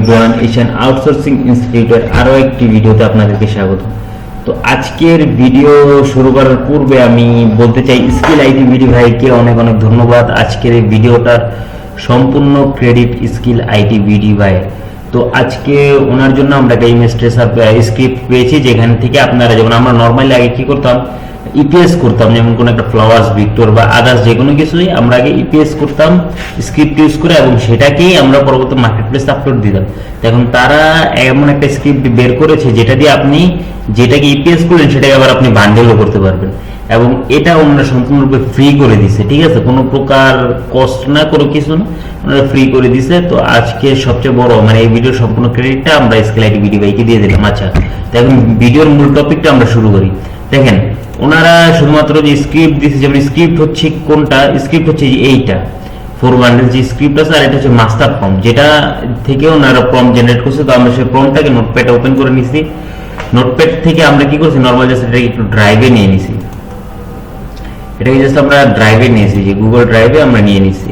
Everyone, Asian outsourcing ইনস্টিটিউটের আরও একটি ভিডিওতে আপনাদেরকে স্বাগত। তো আজকের ভিডিও শুরু করার পূর্বে আমি বলতে চাই স্কিল আইটি বিডি ভাইকে অনেক অনেক ধন্যবাদ। আজকের এই ভিডিওটার সম্পূর্ণ ক্রেডিট স্কিল আইটি বিডি ভাই। তো আজকে ওনার জন্য আমরা একটা ইমেজ ট্রেসার স্ক্রিপ্ট পেয়েছি, যেখান থেকে আপনারা যেমন আমরা নর্মালি আগে কি করতাম, ইপিএস করতাম, যেমন কোনো একটা ফ্লাওয়ার্স ভিক্টর বা আদার্স যে কোনো কিছুই আমরা আগে ইপিএস করতাম স্ক্রিপ্ট ইউজ করে, এবং সেটাকেই আমরা পরবর্তী মার্কেট প্লেসে আপলোড দিতাম। এখন তারা এমন একটা স্ক্রিপ্ট বের করেছে যেটা দিয়ে আপনি যেটাকে ইপিএস করলেন সেটাকে আবার আপনি বান্ডেলও করতে পারবেন, এবং এটা ওনারা সম্পূর্ণরূপে ফ্রি করে দিছে। ঠিক আছে, কোনো প্রকার কস্ট না, কোনো কিছু না, ওনারা ফ্রি করে দিছে। তো আজকে সবচেয়ে বড় মানে এই ভিডিওর সম্পূর্ণ ক্রেডিটটা আমরা স্কিল আইটি বিডি ভাইকে দিয়ে দিলাম। আচ্ছা, তো এখন ভিডিওর মূল টপিকটা আমরা শুরু করি। দেখেন, ওনারা শুধুমাত্র যে স্ক্রিপ্ট দিচ্ছে, যেমন স্ক্রিপ্ট হচ্ছে কোনটা, স্ক্রিপ্ট হচ্ছে এইটা 400 যে স্ক্রিপ্ট আছে, আর এটা হচ্ছে মাস্টার প্রম্পট, যেটা থেকে ওনারা প্রম্পট জেনারেট করছে। তো আমরা সেই প্রম্পটটাকে নোটপ্যাডে ওপেন করে নিছি। নোটপ্যাড থেকে আমরা কি করছি, নর্মাল জাস্ট এটাকে একটু ড্রাইভে নিয়ে নিছি। এটাকে জাস্ট আমরা ড্রাইভে নিয়েছি, যে গুগল ড্রাইভে আমরা নিয়ে নিছি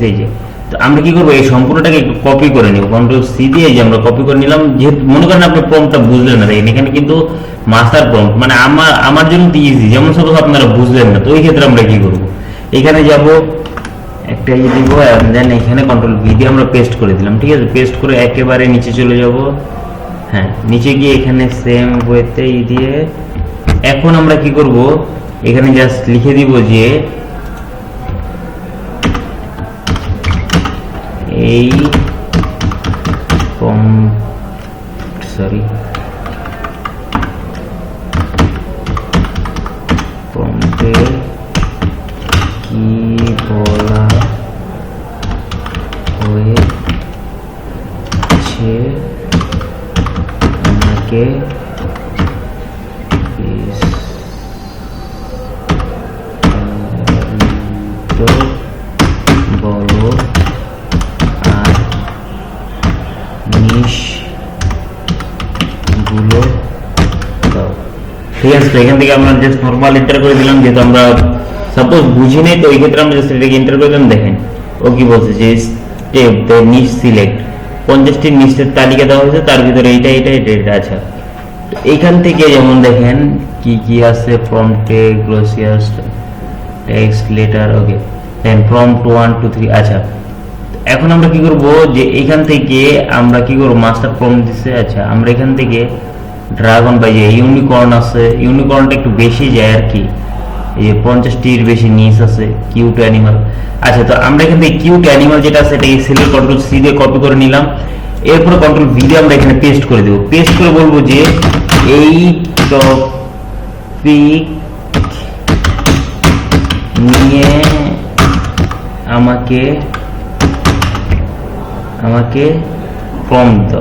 এই যে। তো আমরা কি করবো, এই সম্পূর্ণটাকে একটু কপি করে নিব, কন্ট্রোল সি দিয়ে যে আমরা কপি করে নিলাম। যেহেতু মনে করেন আপনি প্রম্পটটা বুঝলেন না, দেখেন এখানে কিন্তু মাস্টার প্রম্পট, মানে আমার জন্য তো ইজি, যেমন সাপোজ আপনারা বুঝলেন না, তো ওই ক্ষেত্রে আমরা কি করবো, এখানে যাব একটা দিব, দেন এখানে কন্ট্রোল ভি দিয়ে আমরা পেস্ট করে দিলাম। ঠিক আছে, পেস্ট করে একেবারে নিচে চলে যাব। হ্যাঁ, নিচে গিয়ে এখানে সেম ওয়েতে দিয়ে এখন আমরা কি করব, এখানে জাস্ট লিখে দিব যে এই প্রম্পটে কি বলা হয়েছে আমাকে বলো, আর গুলো দাও। ঠিক আছে, এখান থেকে আমরা জাস্ট নরমাল এন্টার করে দিলাম, যেহেতু আমরা সাপোজ বুঝি নাই, তো এই ক্ষেত্রে আমরা জাস্ট এটাকে এন্টার করে দিলাম। দেখেন ও কি বলছে, যে স্টেপ দ্য নিচ সিলেক্ট, 50টি নিচের তালিকা দেওয়া হয়েছে, তার ভিতরে এইটা আচ্ছা। তো এইখান থেকে যেমন দেখেন কি কি আছে, প্রম্পটে গ্লোসিয়াস টেক্সট লেটার, ওকে, দেন প্রম্পট 1 2 3। আচ্ছা, এখন আমরা কি করব, যে এখান থেকে আমরা কি করব, মাস্টার প্রম্পট দিছে। আচ্ছা, আমরা এখান থেকে ড্রাগন বা যে ইউনিকর্ন আছে, ইউনিকর্নটা একটু বেশি যায় আর কি, এই যে 50টির বেশি নিচ আছে, কিউট অ্যানিমাল। আচ্ছা, তো আমরা এখান থেকে কিউট অ্যানিমাল যেটা আছে এটাকে সিলেক্ট কন্ট্রোল সি দিয়ে কপি করে নিলাম। এরপরে কন্ট্রোল ভি দিয়ে আমরা এখানে পেস্ট করে দেব। পেস্ট করে বলবো যে এই টপিক নিয়ে আমাকে প্রম্পট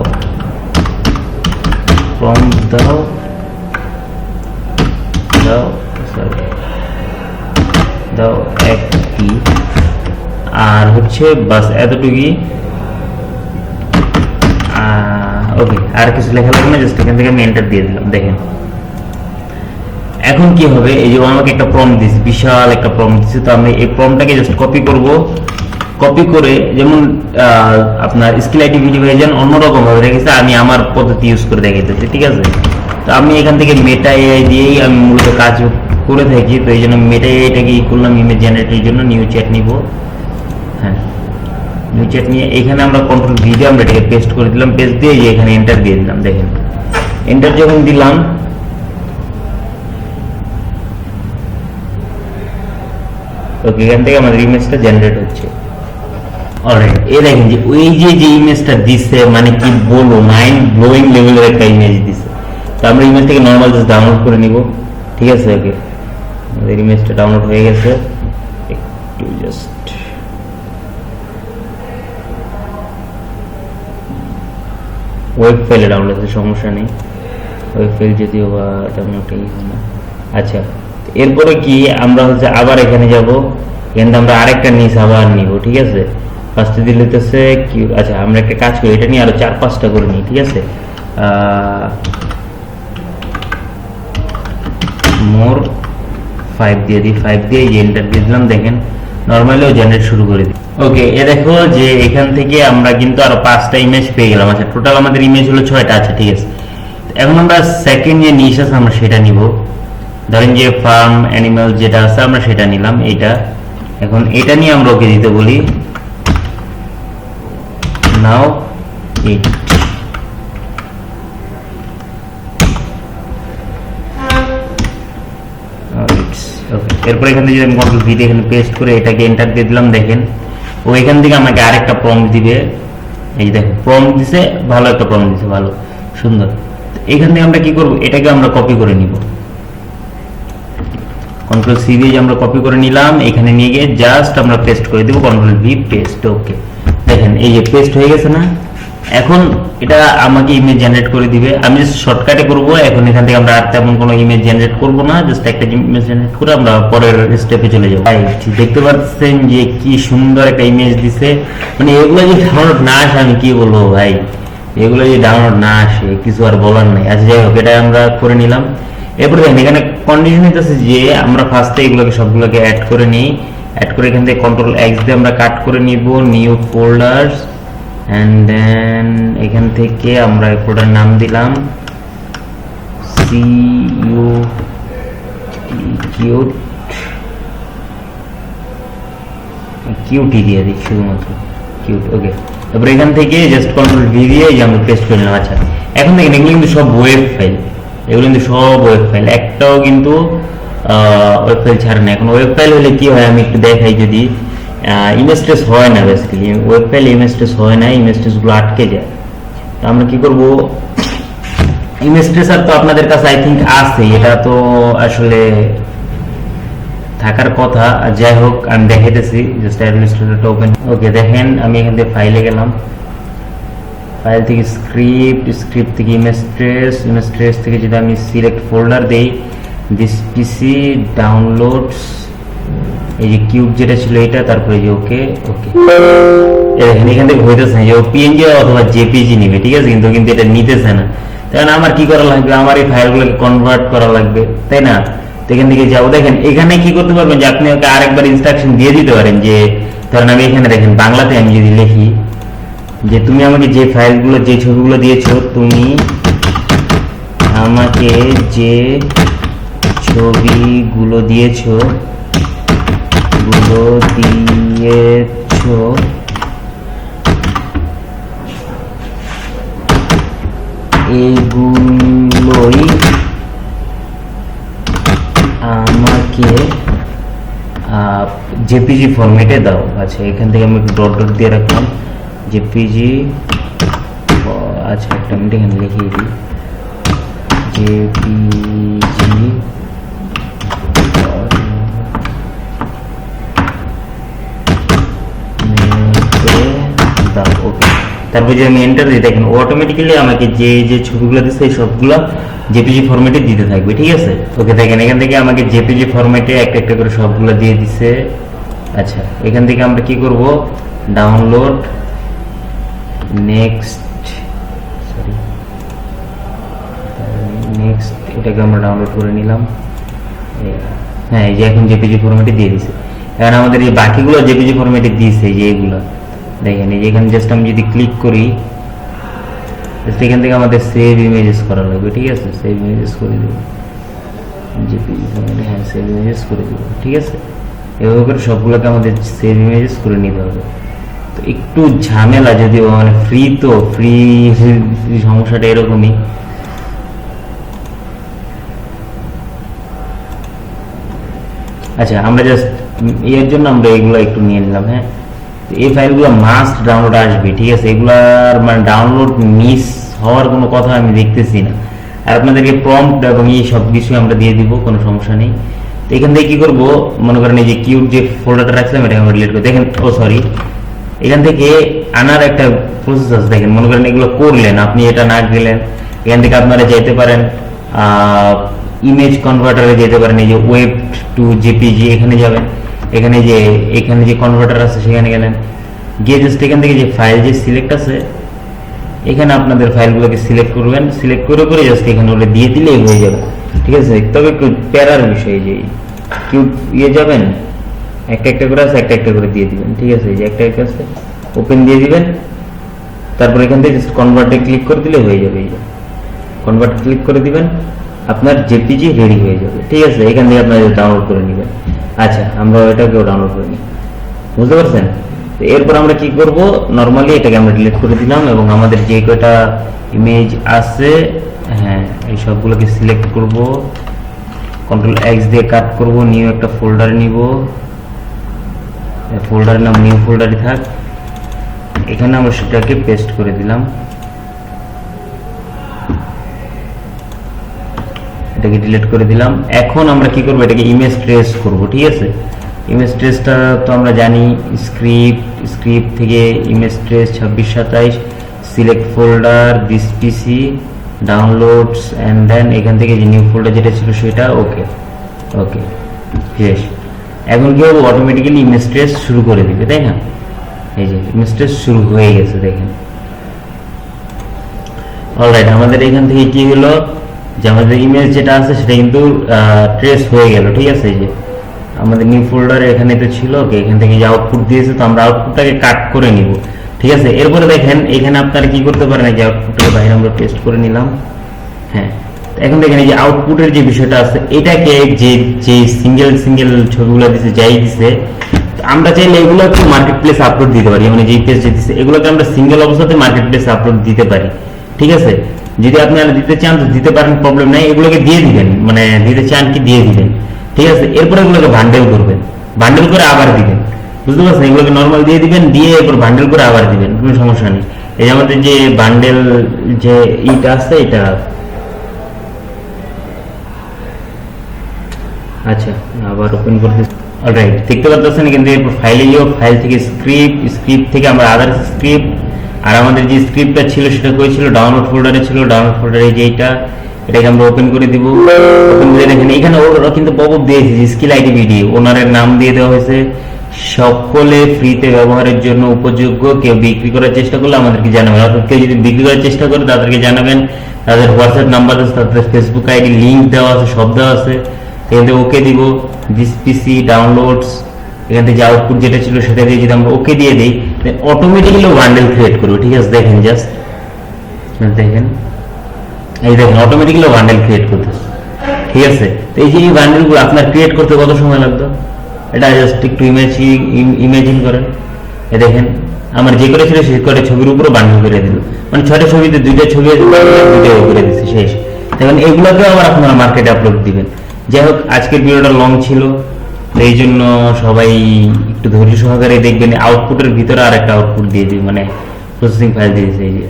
দাও একটি, আর হচ্ছে বাস এতটুকুই। ওকে, আর কিছু লেখা লাগবে না, জাস্ট এখান থেকে আমি এন্টার দিয়ে দিলাম। দেখেন এখন কি হবে, এই যে আমাকে একটা প্রম্পট দিয়েছে, বিশাল একটা প্রম্পট দিয়েছে। তো আমরা এই প্রম্পটটাকে জাস্ট কপি করব। কপি করে যেমন আপনার স্কিল আইটি ভিডিও ভার্সন অন্যরকম ভাবে রেখেছে, আমি আমার পদ্ধতি ইউজ করে দেখাইতেছি। ঠিক আছে, তো আমি এখান থেকে মেটা এআই দিয়েই আমি মূলত কাজ করে থাকি। তো এই জন্য মেটা এআইটাকে ই করলাম ইমেজ জেনারেটের জন্য। নিউ চ্যাট নিব, হ্যাঁ, নিউ চ্যাট নিয়ে এখানে আমরা কন্ট্রোল ভি দিয়ে আমরা এটাকে পেস্ট করে দিলাম। পেস্ট দিয়ে এখানে এন্টার দিয়ে দিলাম। দেখেন এন্টার যখন দিলাম, ওকে, এখান থেকে আমাদের ইমেজটা জেনারেট হচ্ছে। অলরাইট, এই দেখেন যে ওই যে ইমেজটা দিচ্ছে, মানে কি বলবো, মাইন্ড ব্লোয়িং লেভেলের একটা ইমেজ দিচ্ছে। তো আমরা ইমেজটাকে নর্মাল জাস্ট ডাউনলোড করে নিব। ঠিক আছে, ওকে, আমাদের ইমেজটা ডাউনলোড হয়ে গেছে। একটু জাস্ট ওয়েব ফাইলে ডাউনলোড হচ্ছে, সমস্যা নেই। ওয়েব ফাইল যদিও বা ডাউনলোডই হয় না। আচ্ছা, এরপরে কি আমরা হচ্ছে আবার এখানে যাব, এখানে আমরা আরেকটা নিচ আবার নিব। ঠিক আছে, ফার্স্টে দিলে হচ্ছে কি, আচ্ছা আমরা একটা কাজ করি, এটা নিয়ে আরো 4-5টা করে নিই। ঠিক আছে, মোর 5 দিয়ে দিই, 5 দিয়ে এন্টার দিয়ে দিলাম। দেখেন নর্মালিও জেনারেট শুরু করে দিই। ওকে, এ দেখো যে এখান থেকে আমরা কিন্তু আরো 5টা ইমেজ পেয়ে গেলাম। আচ্ছা, টোটাল আমাদের ইমেজ হলো 6টা। আচ্ছা ঠিক আছে, এখন আমরা সেকেন্ড যে নিশ আছে আমরা সেটা নিব। ধরেন যে ফার্ম অ্যানিমাল যেটা আছে আমরা সেটা নিলাম, এটা। এখন এটা নিয়ে আমরা ওকে দিতে বলি নাও ইট। এরপর এখান থেকে যদি আমি কন্ট্রোল ভি দিয়ে এখানে পেস্ট করে এটাকে এন্টার দিয়ে দিলাম, দেখেন ও এখান থেকে আমাকে আরেকটা প্রম্পট দিবে। এই যে দেখেন প্রম্পট দিছে, ভালো একটা প্রম্পট দিছে, ভালো সুন্দর। এখান থেকে আমরা কি করব, এটাকে আমরা কপি করে নিব। কন্ট্রোল সি দিয়ে আমরা কপি করে নিলাম, এখানে নিয়ে গিয়ে জাস্ট আমরা পেস্ট করে দেব, কন্ট্রোল ভি পেস্ট। ওকে, দেখেন এই যে পেস্ট হয়ে গেছে না। এখন এটা আমাকে ইমেজ জেনারেট করে দিবে, আমি জাস্ট শর্টকাটে করব। এখন এখান থেকে আমরা আর তেমন কোনো ইমেজ জেনারেট করব না, জাস্ট একটা ইমেজ জেনারেট করে আমরা পরের স্টেপে চলে যাব। দেখতে পাচ্ছেন যে কি সুন্দর একটা ইমেজ দিছে। মানে এগুলো যে ডাউনলোড না আসে আমি কি বলবো ভাই, এগুলো যে ডাউনলোড না আসে কিছু আর বলার নাই। আচ্ছা যাই হোক, এটা আমরা করে নিলাম। এরপরে দেখেন এখানে কন্ডিশন হইতেছে যে আমরা ফার্স্টে এগুলোকে সবগুলোকে অ্যাড করে নিই। অ্যাড করে এখান থেকে কন্ট্রোল এক্স দিয়ে আমরা কাট করে নিব, নিউ ফোল্ডার্স। এন্ড দেন এখান থেকে আমরা এই ফোল্ডার নাম দিলাম কিউটি দিয়ে দিই, শুধুমাত্র কিউট। ওকে, তারপরে এখান থেকে জাস্ট কন্ট্রোল ভি দিয়ে এই যে আমরা পেস্ট করে নিলাম। আচ্ছা, এখন দেখেন এগুলো কিন্তু সব ওয়েব ফাইল, এগুলো কিন্তু সব ওয়েব ফাইল, একটাও কিন্তু ওয়েব ফাইল ছাড়ে না। এখন ওয়েব ফাইল হলে কি হয় আমি একটু দেখাই। যদি ইমেজ ট্রেস হয় না, basically web file image trace হয় না, ইমেজ ট্রেসগুলো আটকে যায়। তো আমরা কি করব, ইমেজ ট্রেসার তো আপনাদের কাছে আই থিঙ্ক আছে, এটা তো আসলে থাকার কথা। যাই হোক আমি দেখাইতেছি, জাস্ট অ্যাডমিনিস্ট্রেটরটা ওপেন। ওকে, দেখেন আমি এখান থেকে ফাইলে গেলাম, ফাইল থেকে স্ক্রিপ্ট থেকে ইমেজ ট্রেস থেকে যদি আমি সিলেক্ট ফোল্ডার দেই, দিস পিসি ডাউনলোডস, এই যে কিউব যেটা ছিল এটা, তারপরে যে ওকে দেখেন এখান থেকে হইতেছে না যে ও পিএনজি অথবা জেপিজি নিবে, ঠিক আছে, কিন্তু এটা নিতেছে না। কারণ আমার কি করা লাগবে, আমার এই ফাইলগুলোকে কনভার্ট করা লাগবে, তাই না? তো এখান থেকে যাবো। দেখেন এখানে কি করতে পারবেন যে আপনি ওকে আরেকবার ইনস্ট্রাকশন দিয়ে দিতে পারেন যে ধরেন আমি এখানে দেখেন বাংলাতে আমি যদি লিখি যে তুমি আমাকে যে ফাইলগুলো যে ছবিগুলো দিয়েছো, তুমি আমাকে যে ছবিগুলো দিয়েছো এগুলোই আমাকে জেপিজি ফরম্যাটে দাও। আচ্ছা, এখান থেকে আমি একটু ডট ডট দিয়ে রাখলাম জেপিজি। আচ্ছা, একটা মিনিট এখানে লিখিয়ে দিই জেপিজি দাও। ওকে, তারপর যে আমি এন্টার দিই, দেখেন অটোমেটিক্যালি আমাকে যে যে ছবিগুলো দিচ্ছে এই সবগুলো জেপিজি ফরম্যাটে দিতে থাকবে, ঠিক আছে। ওকে, দেখেন এখান থেকে আমাকে জেপিজি ফরম্যাটে একটা একটা করে সবগুলো দিয়ে দিচ্ছে। আচ্ছা, এখান থেকে আমরা কি করব, ডাউনলোড নেক্সট এটাকে আমরা ডাউনলোড করে নিলাম। হ্যাঁ, এই যে এখন জেপিজি ফরম্যাটে দিয়ে দিছে। এখন আমাদের এই বাকিগুলো জেপিজি ফরম্যাটে দিয়েছে, যে এইগুলো দেখেন এই যে এখানে জাস্ট আমি যদি ক্লিক করি, এখান থেকে আমাদের সেভ ইমেজেস করা লাগবে, ঠিক আছে। সেভ ইমেজেস করে দেব জেপিজি ফরম্যাটে, হ্যাঁ সেভ ইমেজেস করে দেব, ঠিক আছে। এভাবে করে সবগুলোকে আমাদের সেভ ইমেজেস করে নিতে হবে। তো একটু ঝামেলা, যদিও মানে ফ্রি, তো ফ্রি সমস্যাটা এরকমই। আচ্ছা, আমরা জাস্ট এর জন্য আমরা এগুলো একটু নিয়ে নিলাম। হ্যাঁ, এই ফাইলগুলো মাস্ট ডাউনলোড আসবে, ঠিক আছে। এগুলার মানে ডাউনলোড মিস হওয়ার কোনো কথা আমি দেখতেছি না। আর আপনাদেরকে প্রম্পট এবং এই সব কিছু আমরা দিয়ে দিব, কোনো সমস্যা নেই। তো এখান থেকে কি করবো, মনে করেন এই যে কিউব যে ফোল্ডারটা রাখছিলাম এটা আমরা ডিলিট করে, দেখেন এখান থেকে আনার একটা প্রসেস আছে। দেখেন মনে করেন এগুলো করলেন, আপনি এটা না গেলেন, এখান থেকে আপনারা যেতে পারেন ইমেজ কনভার্টারে যেতে পারেন, এই যে ওয়েব টু জেপিজি এখানে যাবেন। এখানে যে কনভার্টার আছে সেখানে গেলেন, গিয়ে জাস্ট এখান থেকে যে ফাইল যে সিলেক্ট আছে, এখানে আপনাদের ফাইলগুলোকে সিলেক্ট করবেন। সিলেক্ট করে জাস্ট এখানে ওটা দিয়ে দিলেই হয়ে যাবে, ঠিক আছে। তবে একটু প্যারার বিষয়, যে কিউ যাবেন, একটা একটা করে আছে, একটা একটা করে দিয়ে দিবেন। ঠিক আছে, এই যে একটা একটা আছে, ওপেন দিয়ে দিবেন। তারপর এখান থেকে জাস্ট কনভার্টে ক্লিক করে দিলে হয়ে যাবে। এই যে কনভার্ট ক্লিক করে দিবেন, আপনার জেপিজি রেডি হয়ে যাবে। ঠিক আছে, এখান থেকে আপনারা ডাউনলোড করে নেবেন। আচ্ছা, আমরা এটাকেও ডাউনলোড করে নিই, বুঝতে পারছেন? তো এরপর আমরা কি করব, নর্মালি এটাকে আমরা ডিলিট করে দিলাম এবং আমাদের যে কয়টা ইমেজ আছে, হ্যাঁ, এই সবগুলোকে সিলেক্ট করব, কন্ট্রোল এক্স দিয়ে কাট করব, নিউ একটা ফোল্ডার নিব, ফোল্ডারের নাম নিউ ফোল্ডারই থাক, এখানে আমরা সেটাকে পেস্ট করে দিলাম, এটাকে ডিলিট করে দিলাম। এখন আমরা কি করব, এটাকে ইমেজ ট্রেস করব। ঠিক আছে, ইমেজ ট্রেসটা তো আমরা জানি, স্ক্রিপ্ট থেকে image trace 2627, select folder, this PC, downloads, and then এখান থেকে যে নিউ ফোল্ডার যেটা ছিল সেটা, ওকে ওকে শেষ। এখন কি হবে, অটোমেটিক্যালি ইমেজ ট্রেস শুরু করে দিবে, তাই না? এই যে ইমেজ ট্রেস শুরু হয়ে গেছে, দেখেন। অলরাইট, আমাদের এখান থেকে কি হলো, যে আমাদের ইমেজ যেটা আছে সেটা কিন্তু ট্রেস হয়ে গেল। ঠিক আছে, এই যে আমাদের নিউ ফোল্ডারে এখানে তো ছিল, ওকে, এখান থেকে যে আউটপুট দিয়েছে, তো আমরা আউটপুটটাকে কাট করে নিব। ঠিক আছে, এরপরে দেখেন এখানে আপনারা কি করতে পারেন, যে আউটপুটের বাইরে আমরা পেস্ট করে নিলাম। হ্যাঁ, এখন দেখেন এই যে আউটপুটের যে বিষয়টা আছে, এটাকে যে সিঙ্গেল ছবিগুলো দিছে, যাই দিছে, আমরা চাইলে এগুলো একটু মার্কেট প্লেস আপলোড দিতে পারি। মানে যেই পেজ যে দিছে এগুলোকে আমরা সিঙ্গেল অবস্থাতে মার্কেট প্লেস আপলোড দিতে পারি। ঠিক আছে, যদি আপনারা দিতে চান তো দিতে পারেন, প্রবলেম নাই, এগুলোকে দিয়ে দিবেন, মানে দিতে চান কি দিয়ে দিবেন। ঠিক আছে, এরপরে এগুলোকে বান্ডেল করবেন, বান্ডেল করে আবার দিবেন, বুঝতে পারছেন? এগুলোকে নর্মাল দিয়ে দিবেন, দিয়ে এরপর বান্ডেল করে আবার দিবেন, কোনো সমস্যা নেই। এই যে আমাদের যে বান্ডেল যে ইটা আছে, এটা আচ্ছা আবার ওপেন করতে। অলরাইট, দেখতে পাচ্ছেন কিন্তু এরপর ফাইলে গিয়ে ফাইল থেকে স্ক্রিপ্ট থেকে আমরা আদার স্ক্রিপ্ট, আর আমাদের যে স্ক্রিপ্টটা ছিল সেটা কই ছিল, ডাউনলোড ফোল্ডারে ছিল। ডাউনলোড ফোল্ডারে যেটা, এটাকে আমরা ওপেন করে দিব। ওপেন করে দেখেন এখানে ওরা কিন্তু পপআপ দিয়েছে যে স্কিল আইডি ভিডিও, ওনারের নাম দিয়ে দেওয়া হয়েছে, সকলে ফ্রিতে ব্যবহারের জন্য উপযোগ্য, কেউ বিক্রি করার চেষ্টা করলে আমাদেরকে জানাবেন, অর্থাৎ কেউ যদি বিক্রি করার চেষ্টা করে তাদেরকে জানাবেন। তাদের হোয়াটসঅ্যাপ নাম্বার আছে, তাদের ফেসবুক আইডি লিঙ্ক দেওয়া আছে, সব দেওয়া আছে। এখান থেকে ওকে দিব, দিস পিসি ডাউনলোডস, এখান থেকে যে আউটপুট যেটা ছিল সেটা দিয়ে যদি আমরা ওকে দিয়ে দিই, অটোমেটিক্যালি বান্ডেল ক্রিয়েট করবে। ঠিক আছে, দেখেন জাস্ট দেখেন, এই দেখেন অটোমেটিক্যালি বান্ডেল ক্রিয়েট করতেছে। ঠিক আছে, তো এই যে এই বান্ডেলগুলো আপনার ক্রিয়েট করতে কত সময় লাগতো, এটা জাস্ট একটু ইমেজিন করেন। এ দেখেন আমার যে করে ছিল সে করে ছবির উপরে বান্ডেল করে দিল, মানে 6টা ছবিতে 2টা ছবি আছে, 2টা করে দিচ্ছে, শেষ। দেখেন এগুলোকেও আবার আপনারা মার্কেটে আপলোড দিবেন। যাই হোক, আজকের ভিডিওটা লং ছিল, এই জন্য সবাই একটু ধৈর্য সহকারে দেখবেন। আউটপুটের ভিতরে আর একটা আউটপুট দিয়ে দিই, মানে প্রসেসিং ফাইল দিয়েছে, এই যে,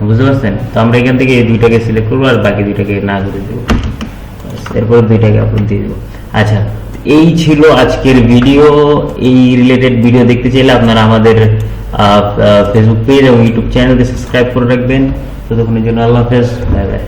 বুঝতে পারছেন? তো আমরা এখান থেকে এই দুইটাকে সিলেক্ট করবো আর বাকি দুইটাকে না করে দেবো, এরপর দুইটাকে আপলোড দিয়ে দেবো। আচ্ছা, এই ছিল আজকের ভিডিও। এই রিলেটেড ভিডিও দেখতে চাইলে আপনারা আমাদের ফেসবুক পেজ এবং ইউটিউব চ্যানেলকে সাবস্ক্রাইব করে রাখবেন। ততক্ষণের জন্য আল্লাহ হাফেজ, বাই বাই।